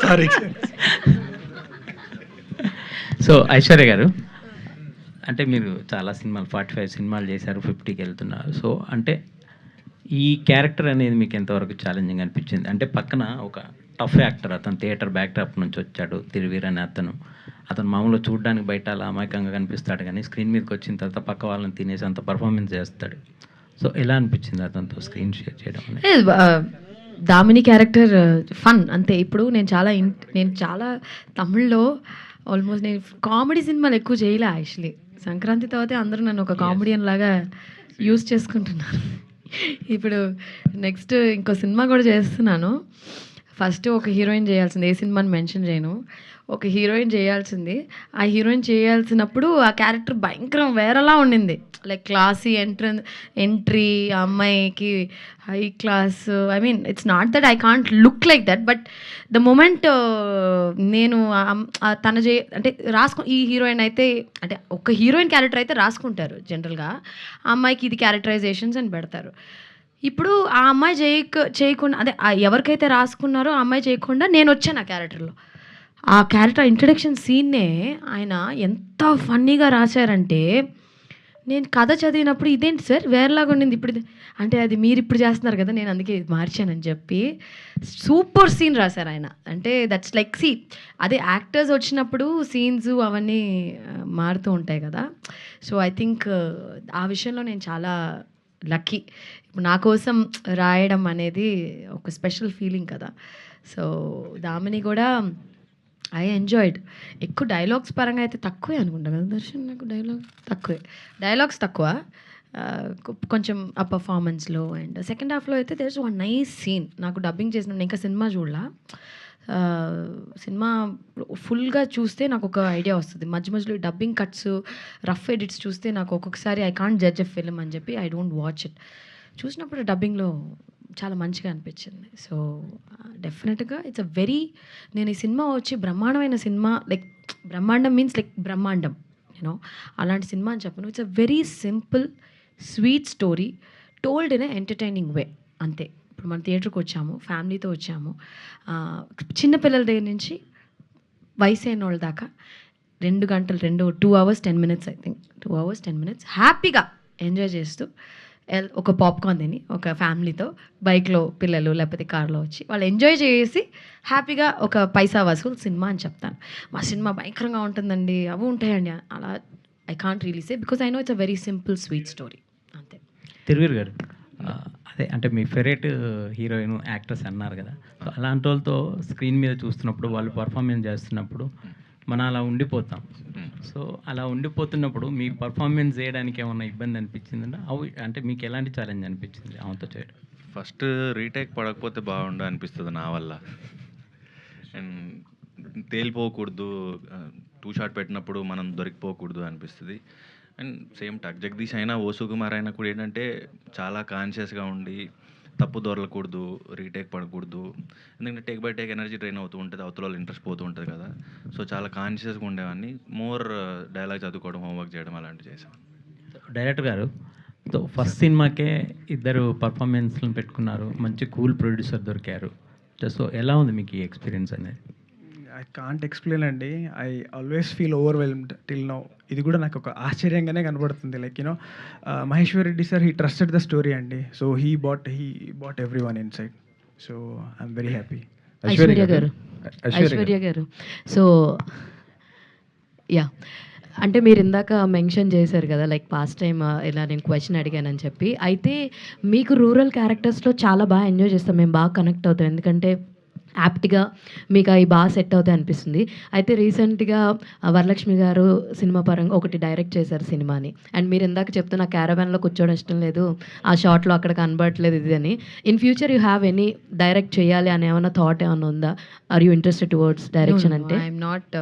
సారీ. సో ఐశ్వర్య గారు, అంటే మీరు చాలా సినిమాలు 45 సినిమాలు చేశారు, 50కి వెళ్తున్నారు. సో అంటే ఈ క్యారెక్టర్ అనేది మీకు ఎంతవరకు ఛాలెంజింగ్ అనిపించింది? అంటే పక్కన ఒక టఫ్ యాక్టర్, అతను థియేటర్ బ్యాక్డ్రాప్ నుంచి వచ్చాడు, తిరువీర్ అనే అతను మామూలుగా చూడడానికి బయట అలా అమాయకంగా కనిపిస్తాడు, కానీ స్క్రీన్ మీదకి వచ్చిన తర్వాత పక్క వాళ్ళని తినేసి అంత పర్ఫార్మెన్స్ చేస్తాడు. సో ఎలా అనిపించింది అతనితో స్క్రీన్ షేర్ చేయడం అనేది? దామిని క్యారెక్టర్ ఫన్ అంతే. ఇప్పుడు నేను చాలా తమిళ్లో ఆల్మోస్ట్ నేను కామెడీ సినిమాలు ఎక్కువ చేయలే యాక్చువల్లీ. సంక్రాంతి తర్వాత అందరూ నన్ను ఒక కామెడియన్ లాగా యూజ్ చేసుకుంటున్నారు. ఇప్పుడు నెక్స్ట్ ఇంకో సినిమా కూడా చేస్తున్నాను. ఫస్ట్ ఒక హీరోయిన్ చేయాల్సింది, ఏ సినిమాని మెన్షన్ చేయను, ఒక హీరోయిన్ చేయాల్సింది. ఆ హీరోయిన్ చేయాల్సినప్పుడు ఆ క్యారెక్టర్ భయంకరం వేరేలా ఉండింది. లైక్ క్లాసీ ఎంట్రీ, ఆ అమ్మాయికి high class. I mean it's not that I can't look like that, but the moment నేను తన అంటే ఈ హీరోయిన్ అయితే, అంటే ఒక హీరోయిన్ క్యారెక్టర్ అయితే రాసుకుంటారు జనరల్గా, ఆ అమ్మాయికి ఇది క్యారెక్టరైజేషన్స్ అని పెడతారు. ఇప్పుడు ఆ అమ్మాయి చేయకుండా, అదే ఎవరికైతే రాసుకున్నారో ఆ అమ్మాయి చేయకుండా నేను వచ్చాను ఆ క్యారెక్టర్లో. ఆ క్యారెక్టర్ ఇంట్రడక్షన్ సీన్నే ఆయన ఎంత ఫన్నీగా రాశారంటే, నేను కథ చదివినప్పుడు ఇదేంటి సార్ వేరేలాగా ఉండింది ఇప్పుడు అంటే, అది మీరు ఇప్పుడు చేస్తున్నారు కదా, నేను అందుకే మార్చానని చెప్పి సూపర్ సీన్ రాశారు ఆయన. అంటే దట్స్ లైక్ అదే యాక్టర్స్ వచ్చినప్పుడు సీన్స్ అవన్నీ మారుతూ ఉంటాయి కదా. సో ఐ థింక్ ఆ విషయంలో నేను చాలా లక్కీ. ఇప్పుడు నా కోసం రాయడం అనేది ఒక స్పెషల్ ఫీలింగ్ కదా. సో దామిని కూడా ఐ ఎంజాయ్డ్. ఎక్కువ డైలాగ్స్ పరంగా అయితే తక్కువే అనుకుంటా కదా దర్శన్, నాకు డైలాగ్స్ తక్కువ, కొంచెం ఆ పర్ఫార్మెన్స్లో. అండ్ సెకండ్ హాఫ్లో అయితే there is one nice scene. నాకు డబ్బింగ్ చేసిన, ఇంకా సినిమా చూడలా, సినిమా ఫుల్గా చూస్తే నాకు ఒక ఐడియా వస్తుంది. మధ్యలో డబ్బింగ్ కట్స్, రఫ్ ఎడిట్స్ చూస్తే నాకు ఒక్కొక్కసారి I can't judge a film అని చెప్పి ఐ డోంట్ వాచ్ ఇట్. చూసినప్పుడు డబ్బింగ్లో చాలా మంచిగా అనిపించింది. సో డెఫినెట్గా ఇట్స్ నేను ఈ సినిమా వచ్చి బ్రహ్మాండమైన సినిమా, లైక్ బ్రహ్మాండం మీన్స్ లైక్ బ్రహ్మాండం, యూనో అలాంటి సినిమా అని చెప్పను. It's a very simple sweet story told in a entertaining way, అంతే. ఇప్పుడు మన థియేటర్కి వచ్చాము, ఫ్యామిలీతో వచ్చాము, చిన్నపిల్లల దగ్గర నుంచి వయసు అయిన వాళ్ళ దాకా 2 గంటలు 2 hours 10 minutes I think 2 hours 10 minutes హ్యాపీగా ఎంజాయ్ చేస్తూ ఒక పాప్కార్న్ తిని ఒక ఫ్యామిలీతో బైక్లో పిల్లలు లేకపోతే కార్లో వచ్చి వాళ్ళు ఎంజాయ్ చేసి హ్యాపీగా ఒక పైసా వసూలు సినిమా అని చెప్తాను. మా సినిమా భయంకరంగా ఉంటుందండి, అవి ఉంటాయండి అలా I can't really say, because I know it's a very simple sweet story, అంతే. తిరువీర్ గారు, అదే అంటే మీ ఫేవరెట్ హీరోయిన్ యాక్టర్స్ అన్నారు కదా, సో అలాంటి వాళ్ళతో స్క్రీన్ మీద చూస్తున్నప్పుడు వాళ్ళు పర్ఫార్మెన్స్ చేస్తున్నప్పుడు మనం అలా ఉండిపోతాం. సో అలా ఉండిపోతున్నప్పుడు మీ పర్ఫార్మెన్స్ చేయడానికి ఏమన్నా ఇబ్బంది అనిపించిందా? అవి అంటే మీకు ఎలాంటి ఛాలెంజ్ అనిపించింది ఆమెతో చేయడం? ఫస్ట్ రీటేక్ పడకపోతే బాగుండు అనిపిస్తుంది నా వల్ల. అండ్ తేలిపోకూడదు, 2 షాట్ పెట్టినప్పుడు మనం దొరికిపోకూడదు అనిపిస్తుంది. అండ్ సేమ్ టక్ జగదీష్ అయినా ఓ సుకుమార్ అయినా కూడా ఏంటంటే చాలా కాన్షియస్గా ఉండి తప్పు దొరకకూడదు, రీటేక్ పడకూడదు. ఎందుకంటే take bye take energy drain అవుతూ ఉంటుంది, అవతల వాళ్ళు ఇంట్రెస్ట్ పోతూ ఉంటుంది కదా. సో చాలా కాన్షియస్గా ఉండేవాడిని. మోర్ డైలాగ్ చదువుకోవడం, హోంవర్క్ చేయడం అలాంటివి చేసేవాడిని. డైరెక్టర్ గారు, సో ఫస్ట్ సినిమాకే 2 పర్ఫార్మెన్స్లను పెట్టుకున్నారు, మంచి కూల్ ప్రొడ్యూసర్ దొరికారు, సో ఎలా ఉంది మీకు ఈ ఎక్స్పీరియన్స్ అనేది? ఐ కాంట్ ఎక్స్ప్లెయిన్ అండి. I always feel overwhelmed till now. ఇది కూడా నాకు ఒక ఆశ్చర్యంగానే కనబడుతుంది. Like you know Maheshwar Reddy sir he trusted the story అండి. So he bought everyone inside. So I'm very happy. Aishwarya గారు సో యా, అంటే మీరు ఇందాక మెన్షన్ చేశారు కదా లైక్ పాస్ట్ టైం ఇలా నేను క్వశ్చన్ అడిగానని చెప్పి. అయితే మీకు రూరల్ క్యారెక్టర్స్లో చాలా బాగా ఎంజాయ్ చేస్తాం, మేము బాగా కనెక్ట్ అవుతాం, ఎందుకంటే యాప్ట్గా మీకు అవి బాగా సెట్ అవుతాయి అనిపిస్తుంది. అయితే రీసెంట్గా వరలక్ష్మి గారు సినిమా పరంగా ఒకటి డైరెక్ట్ చేశారు సినిమాని. అండ్ మీరు ఇందాక చెప్తున్న క్యారవాన్లో కూర్చోవడం ఇష్టం లేదు, ఆ షార్ట్లో అక్కడ కనబడట్లేదు ఇది అని. In future you have any direct చేయాలి అని ఏమైనా థాట్ ఏమైనా ఉందా? Or you interested towards direction? అంటే I'm not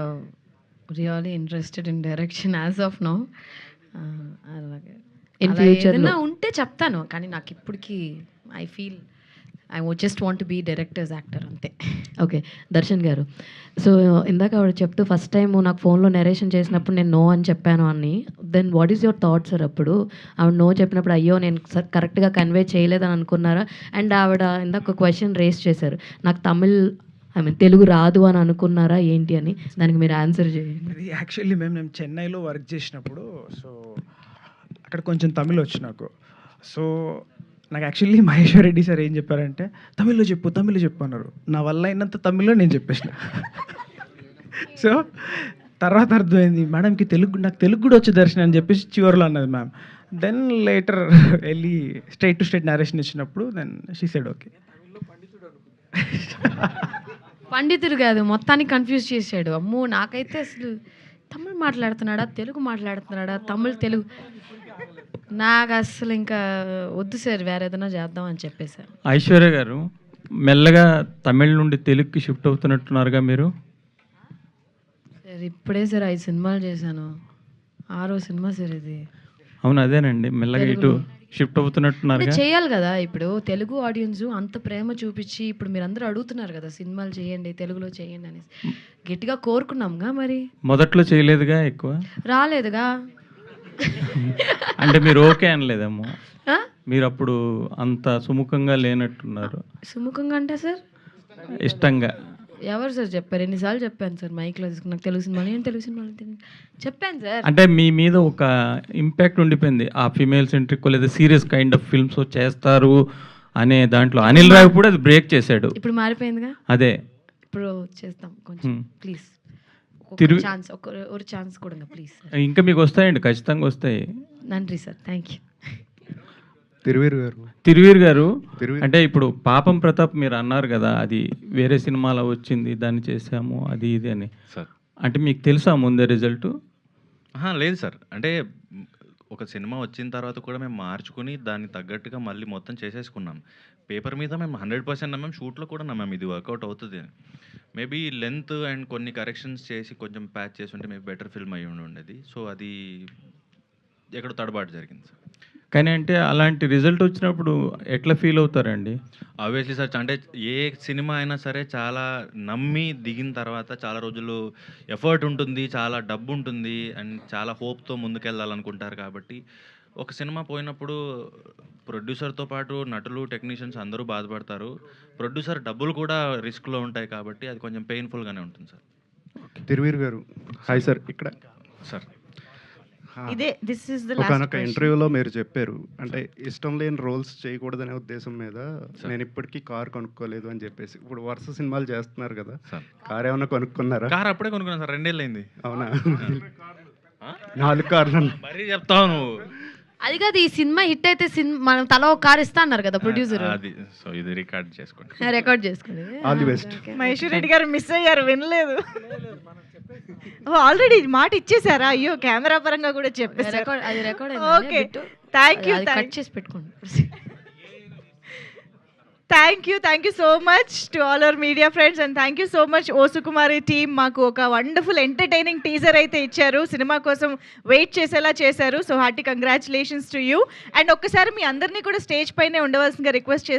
really interested in direction as of now. In future ఏదైనా ఉంటే చెప్తాను, కానీ నాకు ఇప్పటికి I feel I just want be directors actor అంతే. ఓకే, దర్శన్ గారు, సో ఇందాక ఆవిడ చెప్తూ ఫస్ట్ టైం నాకు ఫోన్లో నెరేషన్ చేసినప్పుడు నేను నో అని చెప్పాను అని. Then what is your thought sir? అప్పుడు ఆవిడ నో చెప్పినప్పుడు అయ్యో నేను కరెక్ట్గా కన్వే చేయలేదని అనుకున్నారా? అండ్ ఆవిడ ఇందాక క్వశ్చన్ రేస్ చేశారు, నాకు తెలుగు రాదు అని అనుకున్నారా ఏంటి అని, దానికి మీరు ఆన్సర్ చేయండి. ఇది యాక్చువల్లీ మేము చెన్నైలో వర్క్ చేసినప్పుడు సో అక్కడ కొంచెం తమిళ్ వచ్చు నాకు. సో నాకు యాక్చువల్లీ మహేశ్వర్ రెడ్డి సార్ ఏం చెప్పారంటే తమిళ్లో చెప్పు అన్నారు. నా వల్ల అయినంత తమిళ్లో నేను చెప్పేసిన. సో తర్వాత అర్థమైంది మేడంకి నాకు తెలుగు కూడా వచ్చి దర్శనం అని చెప్పేసి చివరిలో అన్నది మ్యామ్. దెన్ లేటర్ వెళ్ళి స్ట్రైట్ టు స్ట్రైట్ నరేషన్ ఇచ్చినప్పుడు దెన్ షీ సెడ్ ఓకే. పండితుడు కాదు, మొత్తానికి కన్ఫ్యూజ్ చేశాడు. అమ్మో, నాకైతే అసలు తమిళ్ మాట్లాడుతున్నాడా తెలుగు మాట్లాడుతున్నాడా తెలుగు నాకు అసలు ఇంకా వద్దు సార్, వేరే ఏదైనా చేద్దాం అని చెప్పేశారు. ఐశ్వర్య గారు మెల్లగా తమిళ్ నుండి తెలుగుకి షిఫ్ట్ అవుతున్నట్టున్నారుగా మీరు? సార్ ఇప్పుడే సార్ 5 సినిమాలు చేశాను, 6వ సినిమా సార్ ఇది. అవును అదేనండి, మెల్లగా ఇటు షిఫ్ట్ అవుతున్నట్టున్నారుగా. చేయాలి కదా, ఇప్పుడు తెలుగు ఆడియన్స్ అంత ప్రేమ చూపించి ఇప్పుడు మీరు అందరూ అడుగుతున్నారు కదా సినిమాలు చేయండి తెలుగులో చేయండి అనేసి, గట్టిగా కోరుకున్నాంగా. మరి మొదట్లో చేయలేదుగా, ఎక్కువ రాలేదుగా. అంటే మీరు ఓకే అనలేదేమో, మీరు అప్పుడు అంత సుముఖంగా లేనట్టున్నారు. సుముఖంగా అంటే సార్ ఇష్టంగా ఎవరు సార్ చెప్పారు? ఎన్నిసార్లు చెప్పాను సార్ మైక్లో తీసుకుని, నాకు తెలుగు సినిమాలు చెప్పాను సార్. అంటే మీ మీద ఒక ఇంపాక్ట్ ఉండిపోయింది, ఆ ఫీమేల్ సెంట్రిక్ లేదా సీరియస్ కైండ్ ఆఫ్ ఫిల్మ్స్ చేస్తారు అనే దాంట్లో. అనిల్ రావు కూడా అది బ్రేక్ చేశాడు. ఇప్పుడు మారిపోయిందిగా, అదే ఇప్పుడు చేస్తాం కొంచెం ప్లీజ్. ఛాన్స్ ఒక ఛాన్స్ కూడా ప్లీజ్. ఇంకా మీకు వస్తాయండి, ఖచ్చితంగా వస్తాయి. నండి సార్, థ్యాంక్ యూ. తిరువీర్ గారు అంటే ఇప్పుడు పాపం ప్రతాప్ మీరు అన్నారు కదా, అది వేరే సినిమాలో వచ్చింది, దాన్ని చేసాము అది ఇది అని. సార్ అంటే మీకు తెలుసా ముందే రిజల్ట్? లేదు సార్, అంటే ఒక సినిమా వచ్చిన తర్వాత కూడా మేము మార్చుకుని దాన్ని తగ్గట్టుగా మళ్ళీ మొత్తం చేసేసుకున్నాం. పేపర్ మీద మేము 100% నమ్మాం, షూట్లో కూడా నమ్మాం ఇది వర్కౌట్ అవుతుంది అని. మేబీ లెంత్ అండ్ కొన్ని కరెక్షన్స్ చేసి కొంచెం ప్యాచ్ చేసి ఉంటే మేబీ బెటర్ ఫిల్మ్ అయ్యి ఉండేది. సో అది ఎక్కడో తడబాటు జరిగింది సార్. కానీ అంటే అలాంటి రిజల్ట్ వచ్చినప్పుడు ఎట్లా ఫీల్ అవుతారండి? ఆబ్వియస్లీ సార్, అంటే ఏ సినిమా అయినా సరే చాలా నమ్మి దిగిన తర్వాత చాలా రోజులు ఎఫర్ట్ ఉంటుంది, చాలా డబ్బు ఉంటుంది అండ్ చాలా హోప్తో ముందుకెళ్ళాలనుకుంటారు. కాబట్టి ఒక సినిమా పోయినప్పుడు ప్రొడ్యూసర్తో పాటు నటులు టెక్నీషియన్స్ అందరూ బాధపడతారు. ప్రొడ్యూసర్ డబ్బులు కూడా రిస్క్లో ఉంటాయి కాబట్టి అది కొంచెం పెయిన్ఫుల్గానే ఉంటుంది సార్. తిరువీర్ గారు హాయ్ సార్. ఇక్కడ సార్ ఒకనొక ఇంటర్వ్యూలో మీరు చెప్పారు అంటే ఇష్టం లేని రోల్స్ చేయకూడదనే ఉద్దేశం మీద నేను ఇప్పటికీ కార్ కొనుక్కోలేదు అని చెప్పేసి. ఇప్పుడు వరుస సినిమాలు చేస్తున్నారు కదా, కార్ ఏమన్నా కొనుక్కున్నారా? కార్ అప్పుడే కొనుక్కున్నాను సార్, 2 ఏళ్ళు అయింది. అవునా? 4 కార్లు మరీ చెప్తావు నువ్వు. అది కాదు, ఈ సినిమా హిట్ అయితే మనం తల ఒక కార్ ఇస్తా అన్నారు కదా ప్రొడ్యూసర్. అది సో ఇది రికార్డ్ చేసుకోండి. All the best. Maheshwar Reddy గారు మిస్ అయ్యారు, వినలేదు. ఆల్రెడీ మాట ఇచ్చేసారా? అయ్యో, కెమెరా పరంగా కూడా చెప్పేసారు. అది record. Okay, thank you. Cut చేసి పెట్టుకోండి. Thank you so much to all our media friends and thank you so much O Sukumari team. మాకు ఒక వండర్ఫుల్ ఎంటర్టైనింగ్ టీజర్ అయితే ఇచ్చారు, సినిమా కోసం వెయిట్ చేసేలా చేశారు. So hearty congratulations to you. And ఒక్కసారి మీ అందరినీ కూడా స్టేజ్ పైనే ఉండవలసిందిగా రిక్వెస్ట్ చేస్తున్నాను.